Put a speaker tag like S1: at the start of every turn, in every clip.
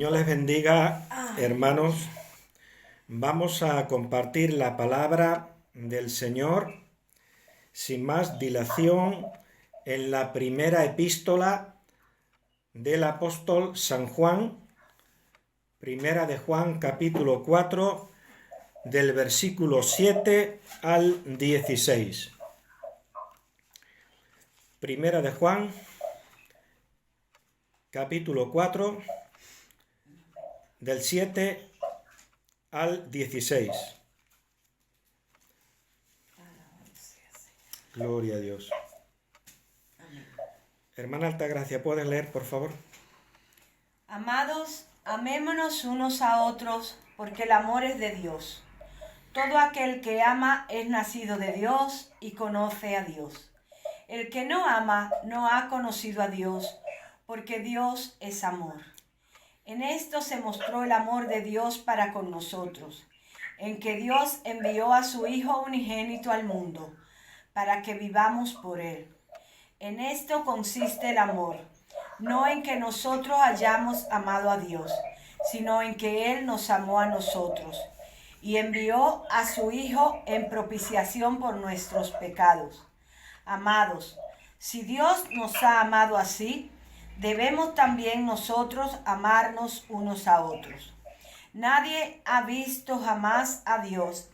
S1: Señor les bendiga, hermanos. Vamos a compartir la palabra del Señor sin más dilación en la primera epístola del apóstol San Juan, primera de Juan, capítulo 4, del versículo 7 al 16. Primera de Juan, capítulo 4, del 7 al 16. Gloria a Dios. Hermana Altagracia, ¿puedes leer, por favor?
S2: Amados, amémonos unos a otros, porque el amor es de Dios. Todo aquel que ama es nacido de Dios y conoce a Dios. El que no ama no ha conocido a Dios, porque Dios es amor. En esto se mostró el amor de Dios para con nosotros, en que Dios envió a su Hijo unigénito al mundo, para que vivamos por Él. En esto consiste el amor, no en que nosotros hayamos amado a Dios, sino en que Él nos amó a nosotros, y envió a su Hijo en propiciación por nuestros pecados. Amados, si Dios nos ha amado así, debemos también nosotros amarnos unos a otros. Nadie ha visto jamás a Dios.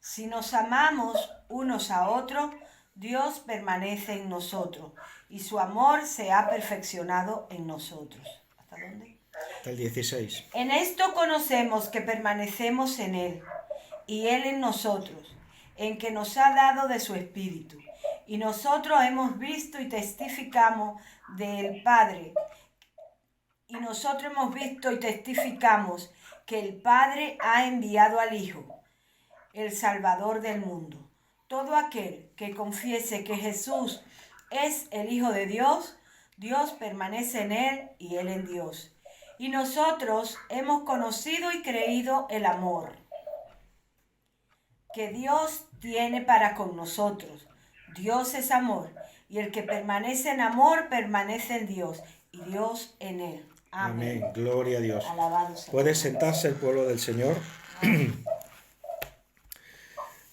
S2: Si nos amamos unos a otros, Dios permanece en nosotros y su amor se ha perfeccionado en nosotros. ¿Hasta dónde?
S1: Hasta el 16.
S2: En esto conocemos que permanecemos en Él y Él en nosotros, en que nos ha dado de su Espíritu. Y nosotros hemos visto y testificamos del Padre. Y nosotros hemos visto y testificamos que el Padre ha enviado al Hijo, el Salvador del mundo. Todo aquel que confiese que Jesús es el Hijo de Dios, Dios permanece en Él y Él en Dios. Y nosotros hemos conocido y creído el amor que Dios tiene para con nosotros. Dios es amor, y el que permanece en amor permanece en Dios, y Dios en él. Amén.
S1: Amén. Gloria a Dios.
S2: Alabado sea.
S1: ¿Puede sentarse el pueblo del Señor?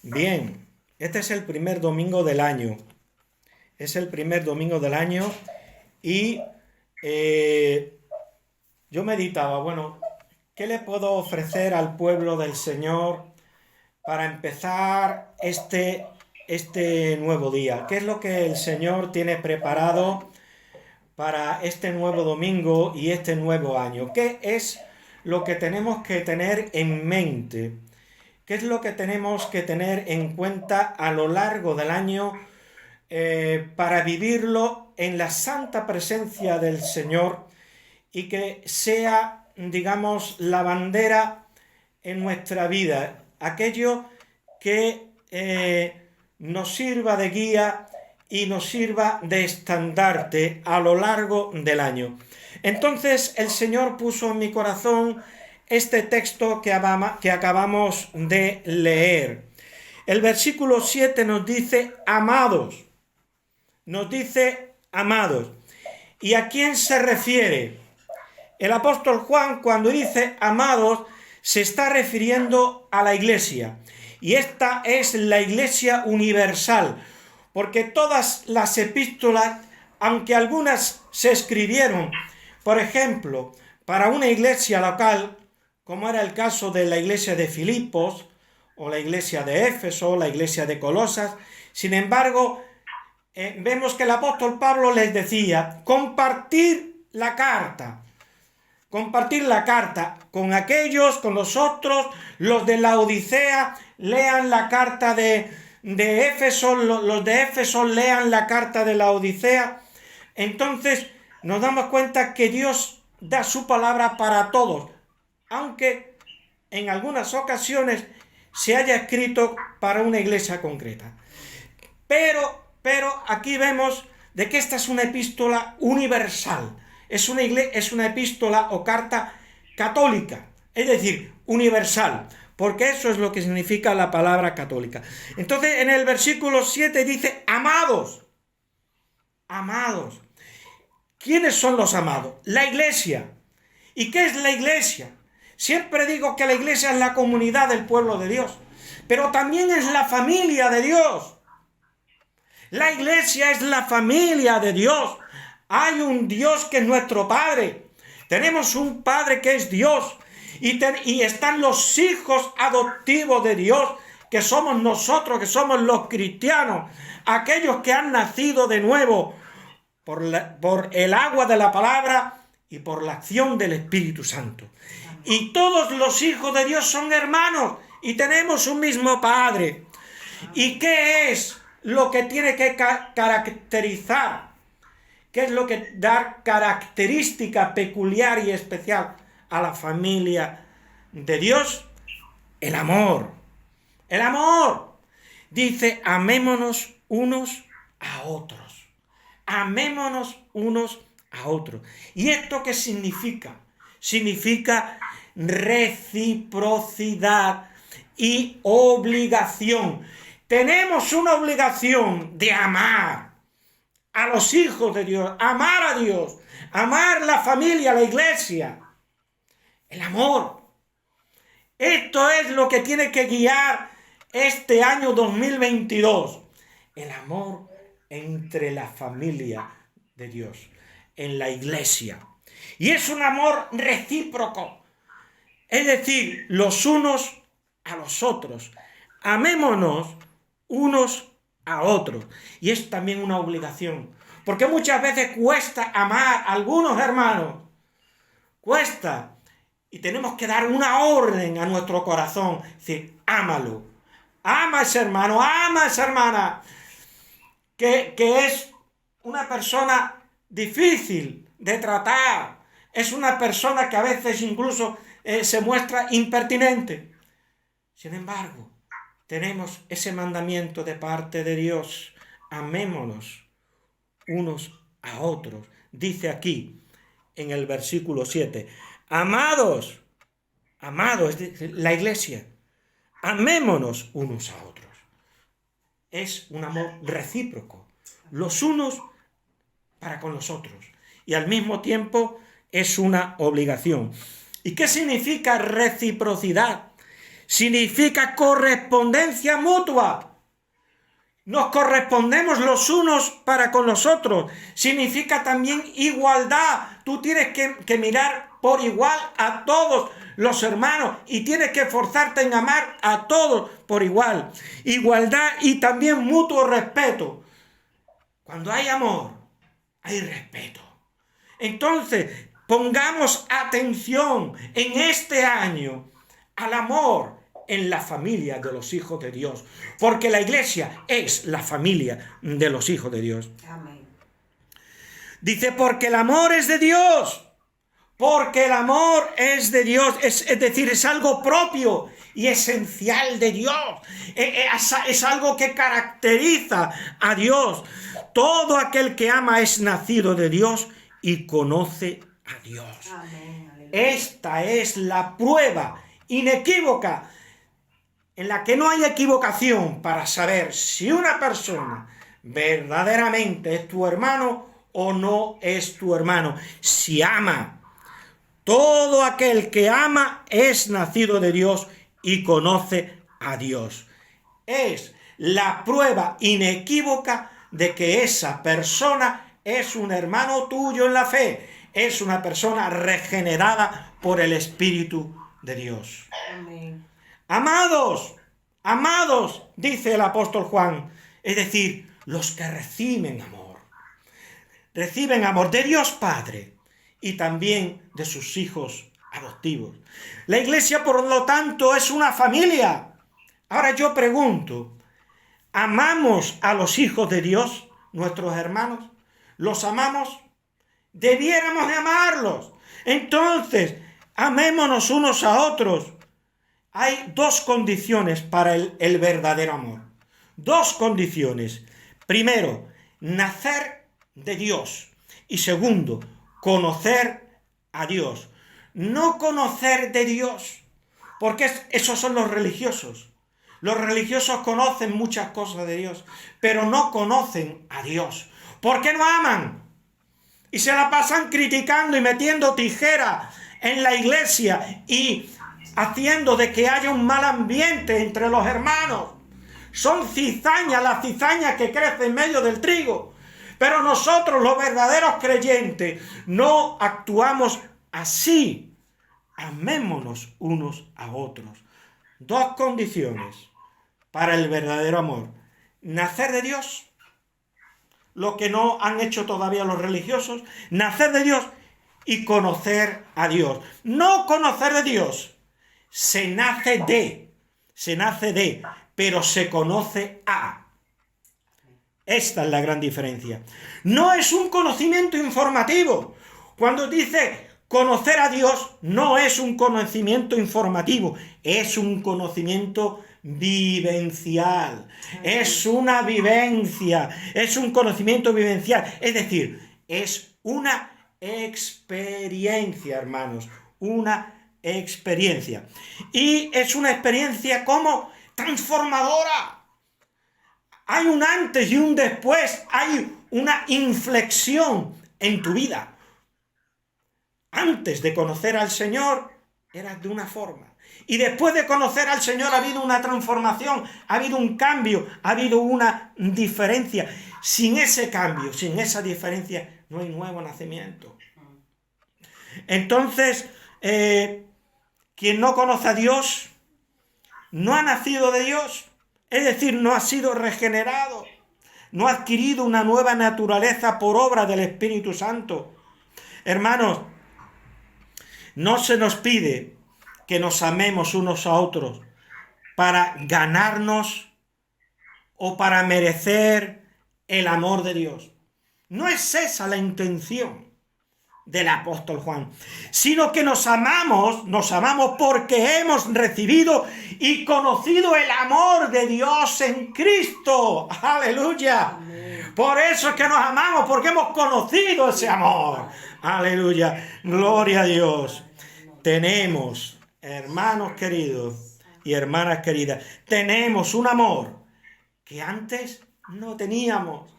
S1: Bien, este es el primer domingo del año. Es el primer domingo del año y yo meditaba, bueno, ¿qué le puedo ofrecer al pueblo del Señor para empezar este nuevo día? ¿Qué es lo que el Señor tiene preparado para este nuevo domingo y este nuevo año? ¿Qué es lo que tenemos que tener en mente? ¿Qué es lo que tenemos que tener en cuenta a lo largo del año para vivirlo en la santa presencia del Señor y que sea, digamos, la bandera en nuestra vida? Aquello que nos sirva de guía y nos sirva de estandarte a lo largo del año. Entonces el Señor puso en mi corazón este texto que acabamos de leer. El versículo 7 nos dice amados. Nos dice amados. ¿Y a quién se refiere? El apóstol Juan, cuando dice amados, se está refiriendo a la iglesia. Y esta es la iglesia universal, porque todas las epístolas, aunque algunas se escribieron, por ejemplo, para una iglesia local, como era el caso de la iglesia de Filipos, o la iglesia de Éfeso, la iglesia de Colosas, sin embargo, vemos que el apóstol Pablo les decía, compartir la carta con aquellos, con los otros, los de la Odisea, lean la carta de Éfeso, los de Éfeso lean la carta de la Odisea. Entonces nos damos cuenta que Dios da su palabra para todos, aunque en algunas ocasiones se haya escrito para una iglesia concreta. Pero aquí vemos de que esta es una epístola universal. Es una epístola o carta católica, es decir, universal, porque eso es lo que significa la palabra católica. Entonces, en el versículo 7 dice, amados. Amados. ¿Quiénes son los amados? La iglesia. ¿Y qué es la iglesia? Siempre digo que la iglesia es la comunidad del pueblo de Dios, pero también es la familia de Dios. La iglesia es la familia de Dios. Hay un Dios que es nuestro Padre. Tenemos un Padre que es Dios. Y están los hijos adoptivos de Dios, que somos nosotros, que somos los cristianos, aquellos que han nacido de nuevo por el agua de la palabra y por la acción del Espíritu Santo. Y todos los hijos de Dios son hermanos y tenemos un mismo Padre. ¿Y qué es lo que tiene que caracterizar? ¿Qué es lo que da característica peculiar y especial a la familia de Dios? El amor. El amor. Dice, amémonos unos a otros. Amémonos unos a otros. ¿Y esto qué significa? Significa reciprocidad y obligación. Tenemos una obligación de amar a los hijos de Dios, amar a Dios, amar la familia, la iglesia. El amor. Esto es lo que tiene que guiar este año 2022. El amor entre la familia de Dios, en la iglesia. Y es un amor recíproco. Es decir, los unos a los otros. Amémonos unos a otros. Y es también una obligación. Porque muchas veces cuesta amar a algunos hermanos. Cuesta. Y tenemos que dar una orden a nuestro corazón. Es decir, ámalo. Ama a ese hermano, ama a esa hermana. Que es una persona difícil de tratar. Es una persona que a veces incluso se muestra impertinente. Sin embargo, tenemos ese mandamiento de parte de Dios. Amémonos unos a otros. Dice aquí en el versículo 7. Amados, es decir, la iglesia. Amémonos unos a otros. Es un amor recíproco. Los unos para con los otros. Y al mismo tiempo es una obligación. ¿Y qué significa reciprocidad? Significa correspondencia mutua. Nos correspondemos los unos para con los otros. Significa también igualdad. Tú tienes que mirar por igual a todos los hermanos y tienes que esforzarte en amar a todos por igual. Igualdad y también mutuo respeto. Cuando hay amor, hay respeto. Entonces, pongamos atención en este año al amor en la familia de los hijos de Dios, porque la iglesia es la familia de los hijos de Dios.
S2: Amén.
S1: Dice, porque el amor es de Dios, porque el amor es de Dios, es decir, es algo propio y esencial de Dios, es algo que caracteriza a Dios. Todo aquel que ama es nacido de Dios y conoce a Dios.
S2: Amén.
S1: Esta es la prueba inequívoca en la que no hay equivocación para saber si una persona verdaderamente es tu hermano o no es tu hermano. Si ama. Todo aquel que ama es nacido de Dios y conoce a Dios. Es la prueba inequívoca de que esa persona es un hermano tuyo en la fe. Es una persona regenerada por el Espíritu de Dios.
S2: Amén.
S1: Amados, dice el apóstol Juan, es decir, los que reciben amor de Dios Padre y también de sus hijos adoptivos. La iglesia, por lo tanto, es una familia. Ahora yo pregunto, ¿amamos a los hijos de Dios, nuestros hermanos? ¿Los amamos? Debiéramos de amarlos. Entonces, amémonos unos a otros. Hay dos condiciones para el verdadero amor. Dos condiciones. Primero, nacer de Dios. Y segundo, conocer a Dios. No conocer de Dios, porque esos son los religiosos. Los religiosos conocen muchas cosas de Dios, pero no conocen a Dios. ¿Por qué no aman? Y se la pasan criticando y metiendo tijera en la iglesia y haciendo de que haya un mal ambiente entre los hermanos. Son cizañas, las cizañas que crecen en medio del trigo. Pero nosotros, los verdaderos creyentes, no actuamos así. Amémonos unos a otros. Dos condiciones para el verdadero amor: nacer de Dios, lo que no han hecho todavía los religiosos, nacer de Dios y conocer a Dios. No conocer de Dios, se nace de, pero se conoce a. Esta es la gran diferencia. No es un conocimiento informativo. Cuando dice conocer a Dios, no es un conocimiento informativo, es un conocimiento vivencial. Es una vivencia, es un conocimiento vivencial. Es decir, es una experiencia, hermanos, una experiencia. Y es una experiencia como transformadora. Hay un antes y un después, hay una inflexión en tu vida. Antes de conocer al Señor, eras de una forma. Y después de conocer al Señor ha habido una transformación, ha habido un cambio, ha habido una diferencia. Sin ese cambio, sin esa diferencia, no hay nuevo nacimiento. Entonces, quien no conoce a Dios, no ha nacido de Dios. Es decir, no ha sido regenerado, no ha adquirido una nueva naturaleza por obra del Espíritu Santo. Hermanos, no se nos pide que nos amemos unos a otros para ganarnos o para merecer el amor de Dios. No es esa la intención del apóstol Juan, sino que nos amamos porque hemos recibido y conocido el amor de Dios en Cristo. ¡Aleluya! Amén. Por eso es que nos amamos, porque hemos conocido ese amor. ¡Aleluya! ¡Gloria a Dios! Tenemos, hermanos queridos y hermanas queridas, tenemos un amor que antes no teníamos.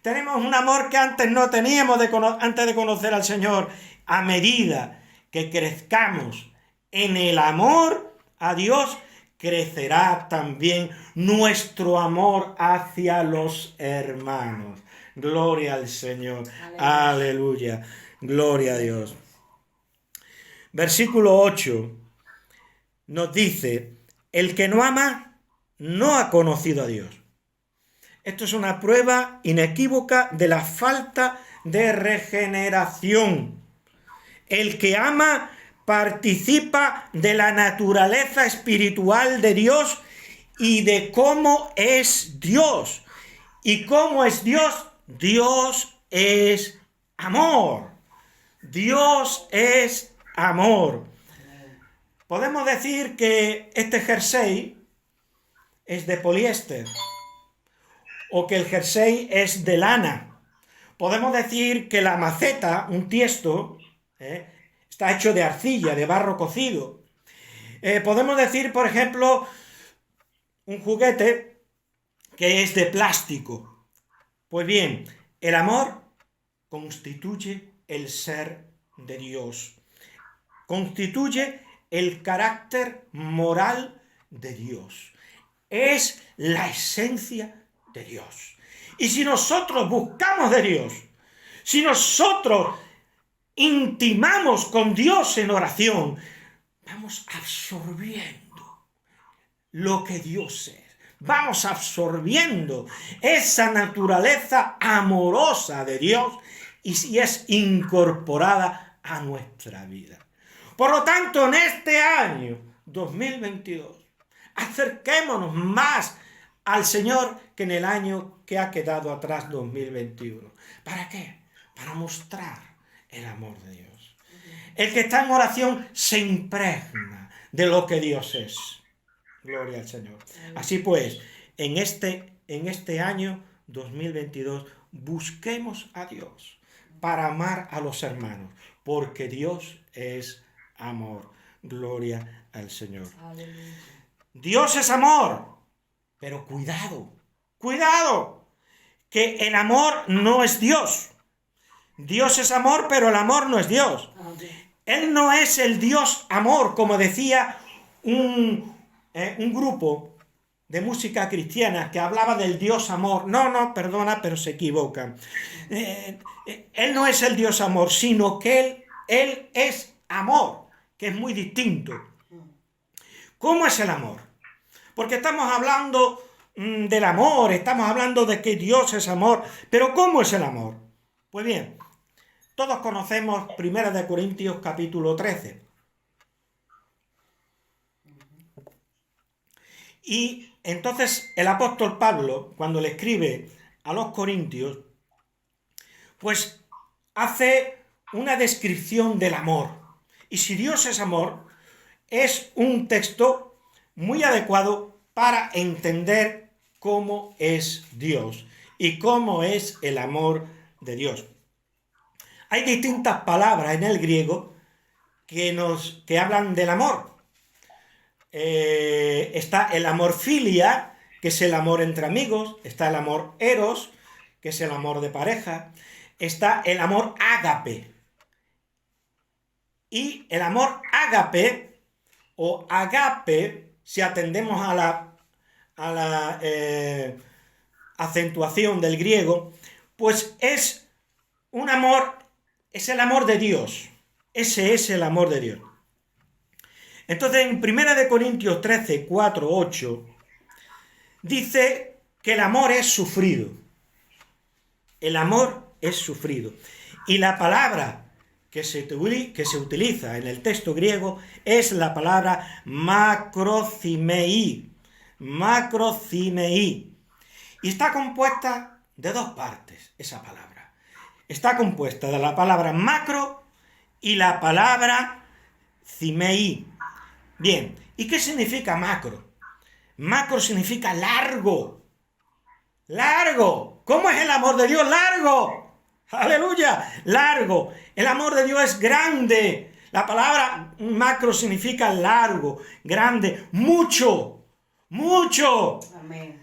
S1: Tenemos un amor que antes no teníamos antes de conocer al Señor. A medida que crezcamos en el amor a Dios, crecerá también nuestro amor hacia los hermanos. Gloria al Señor. Aleluya. Aleluya. Gloria a Dios. Versículo 8 nos dice: el que no ama no ha conocido a Dios. Esto es una prueba inequívoca de la falta de regeneración. El que ama participa de la naturaleza espiritual de Dios y de cómo es Dios. ¿Y cómo es Dios? Dios es amor. Dios es amor. Podemos decir que este jersey es de poliéster, o que el jersey es de lana. Podemos decir que la maceta, un tiesto, está hecho de arcilla, de barro cocido. Podemos decir, por ejemplo, un juguete que es de plástico. Pues bien, el amor constituye el ser de Dios. Constituye el carácter moral de Dios. Es la esencia de Dios. Y si nosotros buscamos de Dios, si nosotros intimamos con Dios en oración, vamos absorbiendo lo que Dios es. Vamos absorbiendo esa naturaleza amorosa de Dios y si es incorporada a nuestra vida. Por lo tanto, en este año 2022, acerquémonos más al Señor que en el año que ha quedado atrás, 2021. ¿Para qué? Para mostrar el amor de Dios. El que está en oración se impregna de lo que Dios es. Gloria al Señor. Así pues, en este año 2022, busquemos a Dios para amar a los hermanos, porque Dios es amor. Gloria al Señor. Aleluya. Dios es amor. Pero cuidado, que el amor no es Dios. Dios es amor, pero el amor no es Dios. Él no es el Dios amor, como decía un grupo de música cristiana que hablaba del Dios amor. No, perdona, pero se equivocan. Él no es el Dios amor, sino que Él es amor, que es muy distinto. ¿Cómo es el amor? Porque estamos hablando del amor, estamos hablando de que Dios es amor, pero ¿cómo es el amor? Pues bien, todos conocemos 1 Corintios capítulo 13. Y entonces el apóstol Pablo, cuando le escribe a los corintios, pues hace una descripción del amor. Y si Dios es amor, es un texto muy adecuado para entender cómo es Dios y cómo es el amor de Dios. Hay distintas palabras en el griego que hablan del amor. Está el amor filia, que es el amor entre amigos. Está el amor eros, que es el amor de pareja. Está el amor ágape. Y el amor ágape o agape, si atendemos a la acentuación del griego, pues es un amor, es el amor de Dios. Ese es el amor de Dios. Entonces, en 1 Corintios 13, 4, 8, dice que el amor es sufrido. El amor es sufrido. Y la palabra que se utiliza en el texto griego es la palabra macrocimei. Macrocimei. Y está compuesta de dos partes, esa palabra. Está compuesta de la palabra macro y la palabra cimei. Bien, ¿y qué significa macro? Macro significa largo. Largo. ¿Cómo es el amor de Dios? Largo. Aleluya. Largo. El amor de Dios es grande. La palabra macro significa largo, grande, mucho. Mucho.
S2: Amén.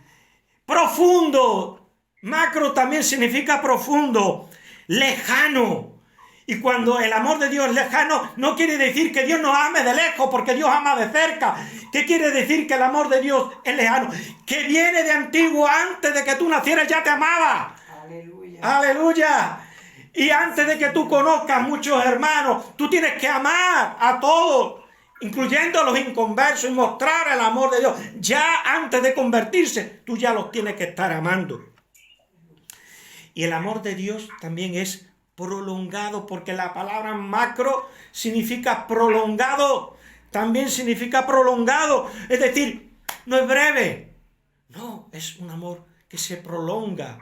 S1: Profundo. Macro también significa profundo, lejano. Y cuando el amor de Dios es lejano, no quiere decir que Dios nos ame de lejos, porque Dios ama de cerca. ¿Qué quiere decir que el amor de Dios es lejano? Que viene de antiguo, antes de que tú nacieras ya te amaba.
S2: Aleluya.
S1: Aleluya. Y antes de que tú conozcas muchos hermanos, tú tienes que amar a todos, incluyendo a los inconversos, y mostrar el amor de Dios. Ya antes de convertirse, tú ya los tienes que estar amando. Y el amor de Dios también es prolongado, porque la palabra macro significa prolongado, también significa prolongado, es decir, no es breve, no, es un amor que se prolonga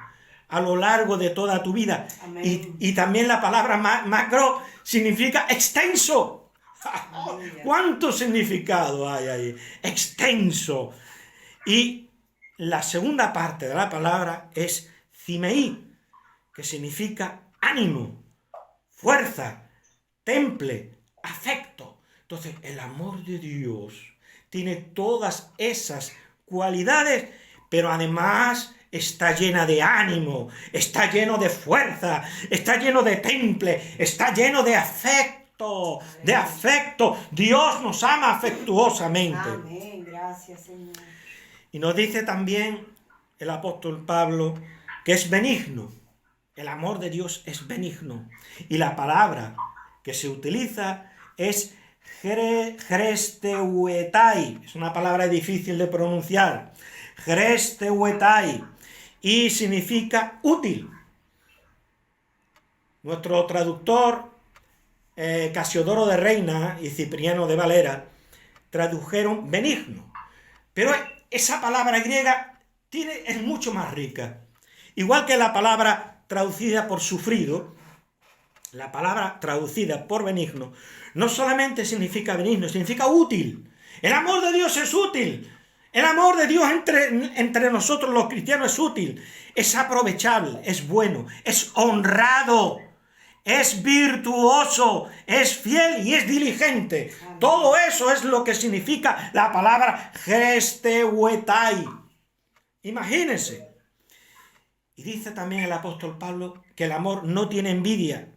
S1: a lo largo de toda tu vida. Y también la palabra macro significa extenso. ¿Cuánto significado hay ahí? Extenso. Y la segunda parte de la palabra es cimei, que significa ánimo, fuerza, temple, afecto. Entonces, el amor de Dios tiene todas esas cualidades, pero además está llena de ánimo, está lleno de fuerza, está lleno de temple, está lleno de afecto, de afecto. Dios nos ama afectuosamente.
S2: Amén, gracias, Señor.
S1: Y nos dice también el apóstol Pablo que es benigno. El amor de Dios es benigno. Y la palabra que se utiliza es chresteuetai. Es una palabra difícil de pronunciar. Chresteuetai. Y significa útil. Nuestro traductor, Casiodoro de Reina y Cipriano de Valera, tradujeron benigno. Pero esa palabra griega es mucho más rica. Igual que la palabra traducida por sufrido, la palabra traducida por benigno, no solamente significa benigno, significa útil. El amor de Dios es útil. El amor de Dios entre nosotros los cristianos es útil. Es aprovechable, es bueno, es honrado, es virtuoso, es fiel y es diligente. Amén. Todo eso es lo que significa la palabra chresteuetai. Imagínense. Y dice también el apóstol Pablo que el amor no tiene envidia.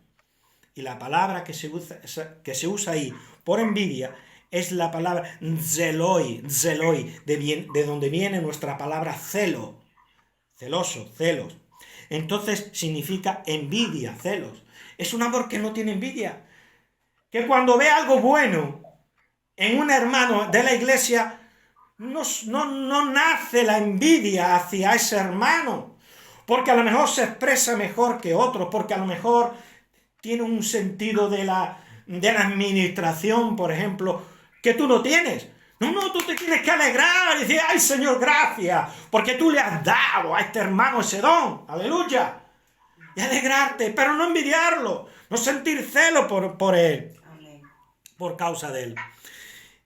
S1: Y la palabra que se usa ahí por envidia es la palabra zeloi, de donde viene nuestra palabra celo, celoso, celos. Entonces significa envidia, celos. Es un amor que no tiene envidia, que cuando ve algo bueno en un hermano de la iglesia, no nace la envidia hacia ese hermano, porque a lo mejor se expresa mejor que otros, porque a lo mejor tiene un sentido de la administración, por ejemplo, que tú no tienes. No, tú te tienes que alegrar y decir, ay Señor, gracias, porque tú le has dado a este hermano ese don, aleluya, y alegrarte, pero no envidiarlo, no sentir celo por él, por causa de él.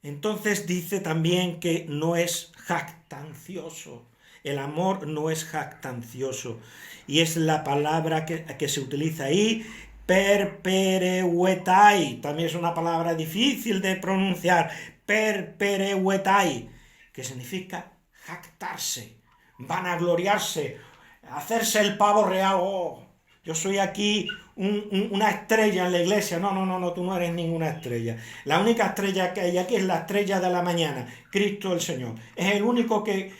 S1: Entonces dice también que no es jactancioso. El amor no es jactancioso. Y es la palabra que se utiliza ahí, perpereuetai. También es una palabra difícil de pronunciar. Perpereuetai, que significa jactarse, vanagloriarse, hacerse el pavo real. Oh, yo soy aquí una estrella en la iglesia. No, tú no eres ninguna estrella. La única estrella que hay aquí es la estrella de la mañana, Cristo el Señor. Es el único que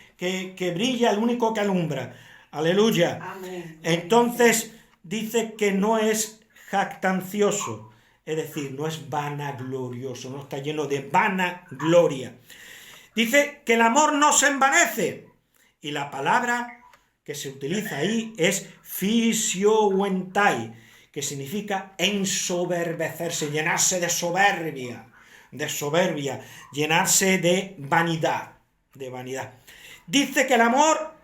S1: brilla, el único que alumbra. Aleluya.
S2: Amén.
S1: Entonces dice que no es jactancioso, es decir, no es vanaglorioso, no está lleno de vanagloria. Dice que el amor no se envanece, y la palabra que se utiliza ahí es fisiouentai, que significa ensoberbecerse, llenarse de soberbia, llenarse de vanidad, Dice que el amor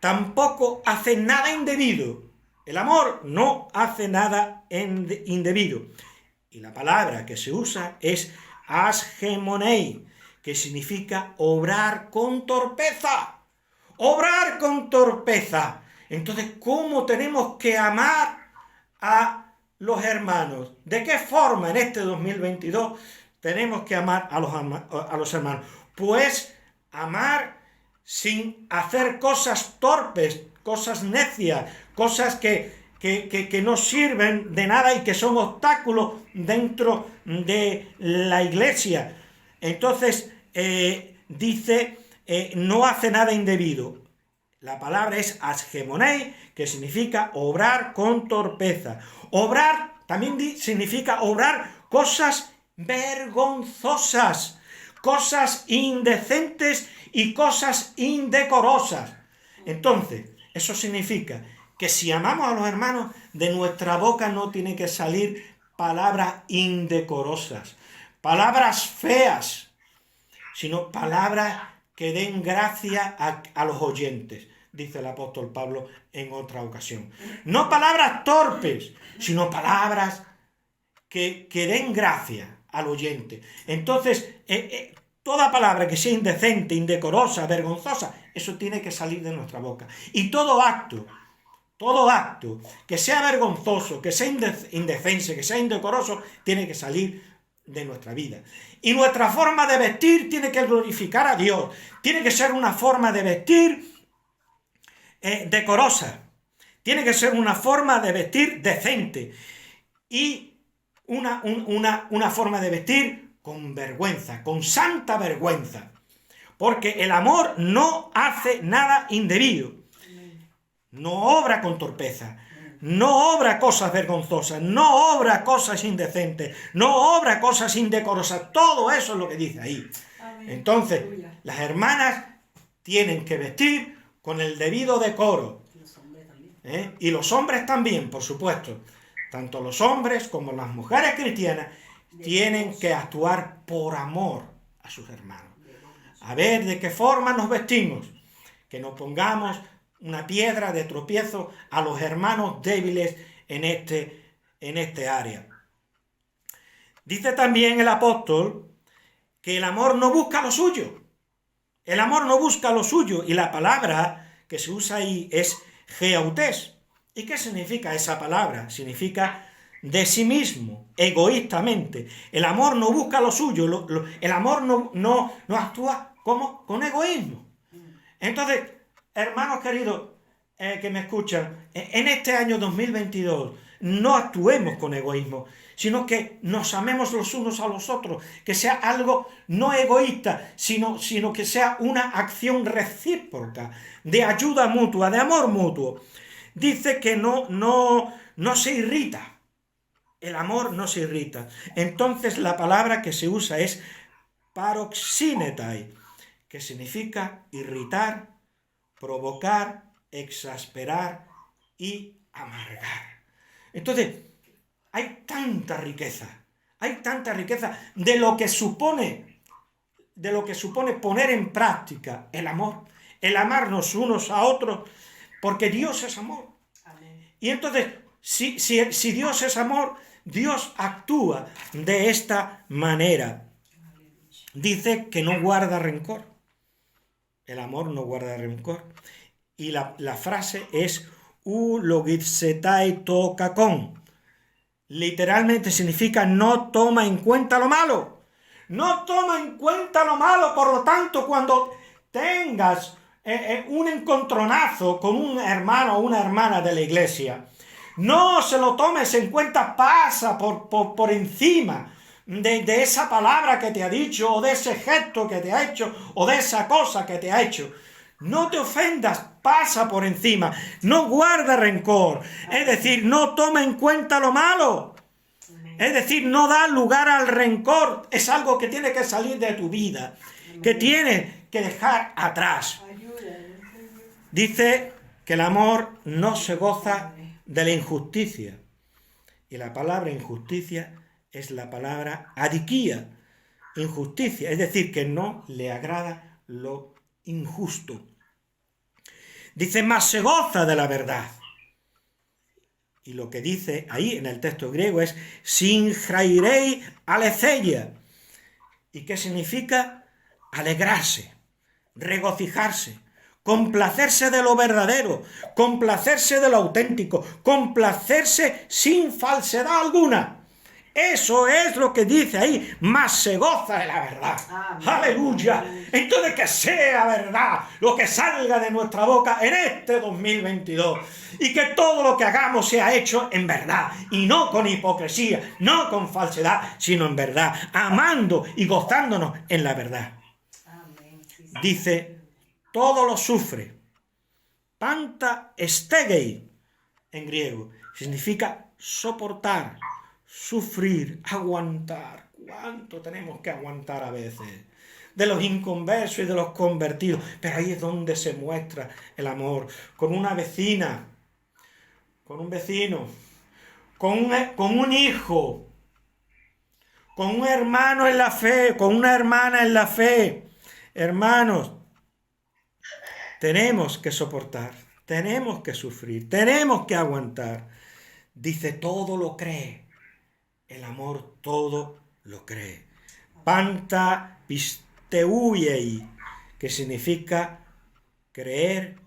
S1: tampoco hace nada indebido. El amor no hace nada indebido. Y la palabra que se usa es asgemonei, que significa obrar con torpeza. Obrar con torpeza. Entonces, ¿cómo tenemos que amar a los hermanos? ¿De qué forma en este 2022 tenemos que amar a los hermanos? Pues amar sin hacer cosas torpes, cosas necias, cosas que no sirven de nada y que son obstáculos dentro de la iglesia. Entonces, dice, no hace nada indebido. La palabra es asgemonei, que significa obrar con torpeza. Obrar también significa obrar cosas vergonzosas, cosas indecentes y cosas indecorosas. Entonces, eso significa que si amamos a los hermanos, de nuestra boca no tiene que salir palabras indecorosas, palabras feas, sino palabras que den gracia a los oyentes, dice el apóstol Pablo en otra ocasión. No palabras torpes, sino palabras que den gracia al oyente. Entonces, toda palabra que sea indecente, indecorosa, vergonzosa, eso tiene que salir de nuestra boca. Y todo acto que sea vergonzoso, que sea indecente, que sea indecoroso, tiene que salir de nuestra vida. Y nuestra forma de vestir tiene que glorificar a Dios. Tiene que ser una forma de vestir decorosa. Tiene que ser una forma de vestir decente. Y una forma de vestir con vergüenza, con santa vergüenza. Porque el amor no hace nada indebido. No obra con torpeza. No obra cosas vergonzosas, no obra cosas indecentes, no obra cosas indecorosas. Todo eso es lo que dice ahí. Amén. Entonces, las hermanas tienen que vestir con el debido decoro. Y los hombres también, por supuesto. Tanto los hombres como las mujeres cristianas tienen que actuar por amor a sus hermanos. A ver de qué forma nos vestimos. Que nos pongamos una piedra de tropiezo a los hermanos débiles en este área. Dice también el apóstol que el amor no busca lo suyo. El amor no busca lo suyo, y la palabra que se usa ahí es geautés. ¿Y qué significa esa palabra? Significa de sí mismo, egoístamente. El amor no busca lo suyo, el amor no actúa con egoísmo. Entonces, hermanos queridos que me escuchan, en este año 2022, no actuemos con egoísmo, sino que nos amemos los unos a los otros, que sea algo no egoísta, sino que sea una acción recíproca, de ayuda mutua, de amor mutuo. Dice que no se irrita. El amor no se irrita. Entonces la palabra que se usa es paroxinetai, que significa irritar, provocar, exasperar y amargar. Entonces, hay tanta riqueza de lo que supone poner en práctica el amor, el amarnos unos a otros, porque Dios es amor. Amén. Y entonces, si Dios es amor, Dios actúa de esta manera. Dice que no guarda rencor. El amor no guarda rencor. Y la frase es ulogitsetai to kakon. Literalmente significa no toma en cuenta lo malo. No toma en cuenta lo malo. Por lo tanto, cuando tengas un encontronazo con un hermano o una hermana de la iglesia, no se lo tomes en cuenta, pasa por encima de esa palabra que te ha dicho, o de ese gesto que te ha hecho, o de esa cosa que te ha hecho. No te ofendas, pasa por encima, no guarda rencor, es decir, no toma en cuenta lo malo, es decir, no da lugar al rencor, es algo que tiene que salir de tu vida, que tienes que dejar atrás. Dice que el amor no se goza de la injusticia, y la palabra injusticia es la palabra adiquía, injusticia, es decir, que no le agrada lo injusto. Dice, más se goza de la verdad. Y lo que dice ahí en el texto griego es sinjairei aletheia. ¿Y qué significa? Alegrarse, regocijarse, complacerse de lo verdadero, complacerse de lo auténtico, complacerse sin falsedad alguna. Eso es lo que dice ahí, más se goza de la verdad. Amén. Aleluya. Entonces que sea verdad lo que salga de nuestra boca en este 2022. Y que todo lo que hagamos sea hecho en verdad. Y no con hipocresía, no con falsedad, sino en verdad. Amando y gozándonos en la verdad. Amén. Dice, todo lo sufre. Panta estegei en griego. Significa soportar. Sufrir, aguantar. ¿Cuánto tenemos que aguantar a veces? De los inconversos y de los convertidos. Pero ahí es donde se muestra el amor. Con una vecina, con un vecino, con un hijo, con un hermano en la fe, con una hermana en la fe. Hermanos, tenemos que soportar, tenemos que sufrir, tenemos que aguantar. Dice, todo lo cree. El amor todo lo cree. Panta pisteuiei, que significa creer,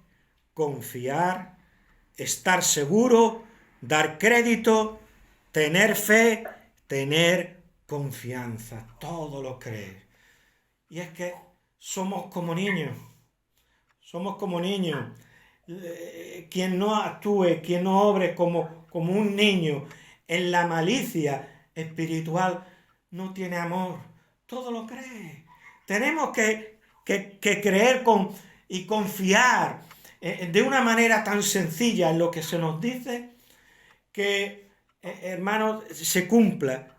S1: confiar, estar seguro, dar crédito, tener fe, tener confianza. Todo lo cree. Y es que somos como niños. Somos como niños. Quien no actúe, quien no obre como un niño en la malicia espiritual, no tiene amor. Todo lo cree. Tenemos que creer y confiar de una manera tan sencilla en lo que se nos dice, que, hermanos, se cumpla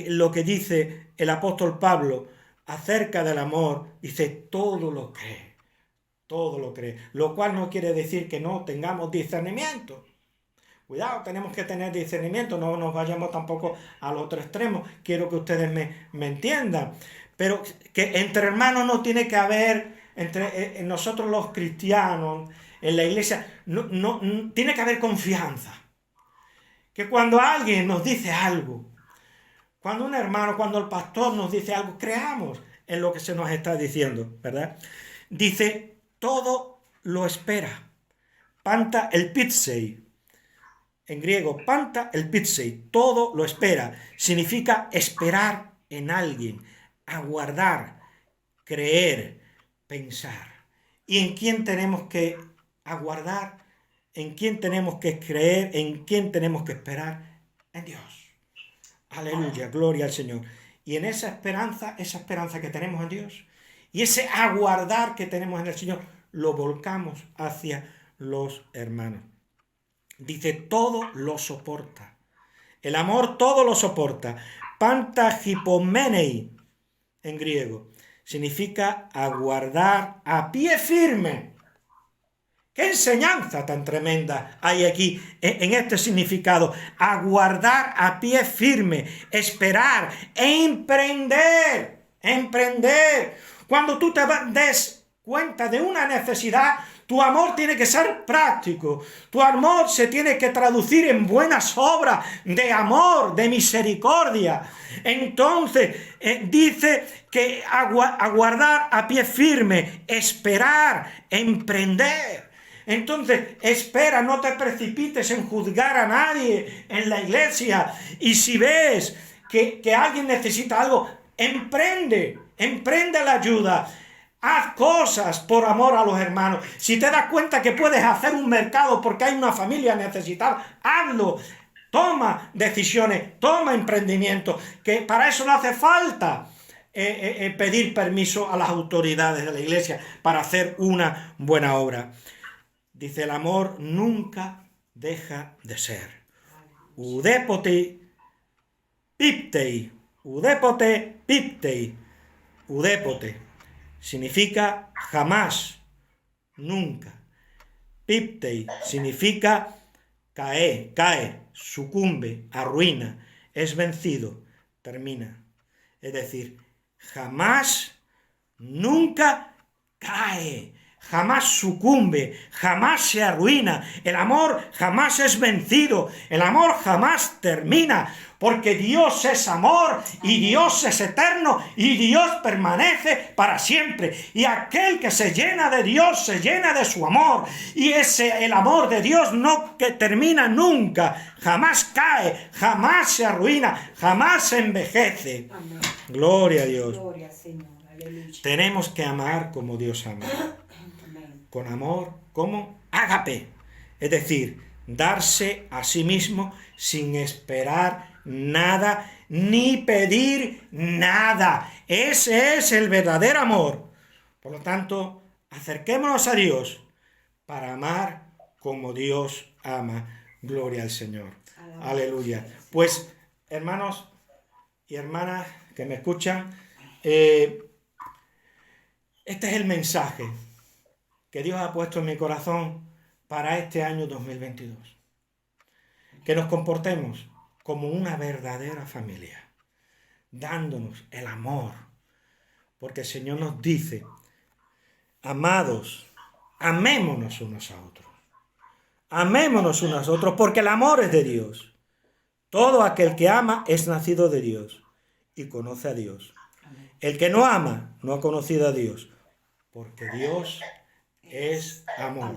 S1: lo que dice el apóstol Pablo acerca del amor. Dice, todo lo cree. Todo lo cree. Lo cual no quiere decir que no tengamos discernimiento. Cuidado, tenemos que tener discernimiento, no nos vayamos tampoco al otro extremo. Quiero que ustedes me entiendan. Pero que entre hermanos no tiene que haber, entre nosotros los cristianos, en la iglesia, no tiene que haber confianza. Que cuando alguien nos dice algo, cuando un hermano, cuando el pastor nos dice algo, creamos en lo que se nos está diciendo, ¿verdad? Dice, todo lo espera. Panta el pitsei. En griego, panta el pitsei, todo lo espera. Significa esperar en alguien, aguardar, creer, pensar. ¿Y en quién tenemos que aguardar? ¿En quién tenemos que creer? ¿En quién tenemos que esperar? En Dios. Aleluya, gloria al Señor. Y en esa esperanza que tenemos en Dios, y ese aguardar que tenemos en el Señor, lo volcamos hacia los hermanos. Dice, todo lo soporta. El amor todo lo soporta. Pantagipomenei, en griego, significa aguardar a pie firme. ¿Qué enseñanza tan tremenda hay aquí en este significado? Aguardar a pie firme, esperar, emprender, emprender. Cuando tú te des cuenta de una necesidad, tu amor tiene que ser práctico. Tu amor se tiene que traducir en buenas obras de amor, de misericordia. Entonces, dice que aguardar a pie firme, esperar, emprender. Entonces, espera, no te precipites en juzgar a nadie en la iglesia. Y si ves que alguien necesita algo, emprende la ayuda. Haz cosas por amor a los hermanos. Si te das cuenta que puedes hacer un mercado porque hay una familia necesitada, hazlo. Toma decisiones, toma emprendimiento, que para eso no hace falta pedir permiso a las autoridades de la iglesia para hacer una buena obra. Dice, el amor nunca deja de ser. Udepote piptei. Udepote piptei. Udepote significa jamás, nunca. Piptei significa cae, sucumbe, arruina, es vencido, termina. Es decir, jamás, nunca cae. Jamás sucumbe, jamás se arruina. El amor jamás es vencido. El amor jamás termina. Porque Dios es amor y Dios es eterno y Dios permanece para siempre. Y aquel que se llena de Dios se llena de su amor. Y el amor de Dios no que termina nunca. Jamás cae, jamás se arruina, jamás se envejece.
S2: Amén.
S1: Gloria a Dios.
S2: Gloria, Señor. Aleluya.
S1: Tenemos que amar como Dios ama. Con amor como ágape, es decir, darse a sí mismo sin esperar nada ni pedir nada. Ese es el verdadero amor. Por lo tanto, acerquémonos a Dios para amar como Dios ama. Gloria al Señor. Aleluya. Pues, hermanos y hermanas que me escuchan, este es el mensaje que Dios ha puesto en mi corazón para este año 2022. Que nos comportemos como una verdadera familia, dándonos el amor, porque el Señor nos dice, amados, amémonos unos a otros. Amémonos unos a otros, porque el amor es de Dios. Todo aquel que ama es nacido de Dios y conoce a Dios. El que no ama no ha conocido a Dios, porque Dios es amor.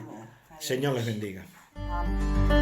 S1: Señor les bendiga.
S2: Amén.